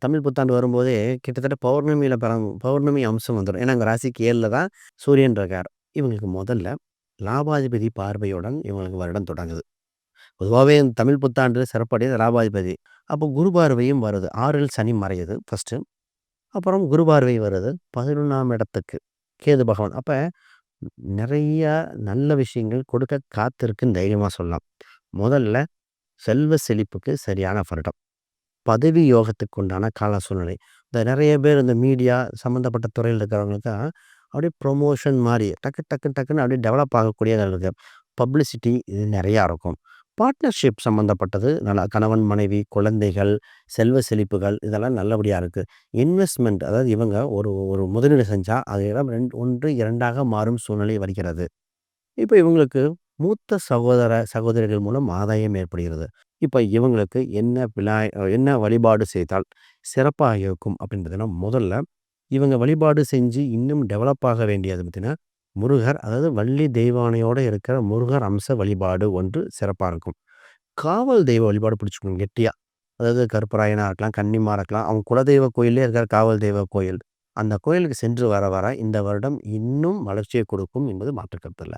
தமிழ் புத்தாண்டு வரும்போதே கிட்டத்தட்ட பௌர்ணமி அம்சம் வந்துரும். ஏன்னா, அங்க ராசிக்கு 7ல தான் சூரியன் இருக்கார். இவங்களுக்கு முதல்ல லாபாதிபதி பார்வையுடன் இவங்களுக்கு வருடம் தொடங்குது. பொதுவாவே இந்த தமிழ் புத்தாண்டு சிறப்படையது லாபாதிபதி. அப்போ குரு பார்வையும் வருது. 6ல் சனி மறையுது ஃபர்ஸ்ட்டு. அப்புறம் குரு பார்வை வருது. 11ஆம் இடத்துக்கு கேது பகவான். அப்ப நெறைய நல்ல விஷயங்கள் கொடுக்க காத்திருக்குன்னு தைரியமா சொல்லலாம். முதல்ல செல்வ செழிப்புக்கு சரியான வருடம். பதவி யோகத்துக்கு உண்டான கால சூழ்நிலை. இந்த நெறைய பேர் இந்த மீடியா சம்மந்தப்பட்ட துறையில இருக்கிறவங்களுக்கெல்லாம் அப்படியே ப்ரொமோஷன் மாரி டக்குன்னு அப்படியே டெவலப் ஆகக்கூடியதா இருக்கு. பப்ளிசிட்டி இது நெறையா இருக்கும். பார்ட்னர்ஷிப் சம்மந்தப்பட்டது நல்லா கணவன், மனைவி, குழந்தைகள், செல்வ செழிப்புகள் இதெல்லாம் நல்லபடியா இருக்கு. இன்வெஸ்ட்மென்ட் அதாவது இவங்க ஒரு ஒரு முதலீடு செஞ்சா அது இடம் 1, 2ஆக மாறும் சூழ்நிலை வருகிறது. இப்ப இவங்களுக்கு மூத்த சகோதரிகள் மூலம் ஆதாயம் ஏற்படுகிறது. இப்ப இவங்களுக்கு என்ன வழிபாடு செய்தால் சிறப்பா இருக்கும் அப்படின்றதுனா, முதல்ல இவங்க வழிபாடு செஞ்சு இன்னும் டெவலப் ஆக வேண்டியது பார்த்தீங்கன்னா, முருகர் அதாவது வள்ளி தெய்வானையோட இருக்கிற முருகர் அம்ச வழிபாடு ஒன்று சிறப்பா இருக்கும். காவல் தெய்வ வழிபாடு பிடிச்சுக்கணும் கெட்டியா. அதாவது கருப்பராயனா இருக்கலாம், கன்னிமா இருக்கலாம். அவங்க குலதெய்வ கோயில்லயே இருக்கிற காவல் தெய்வ கோயில். அந்த கோயிலுக்கு சென்று வர இந்த வருடம் இன்னும் வளர்ச்சியை கொடுக்கும் என்பது மாற்று கருத்து இல்ல.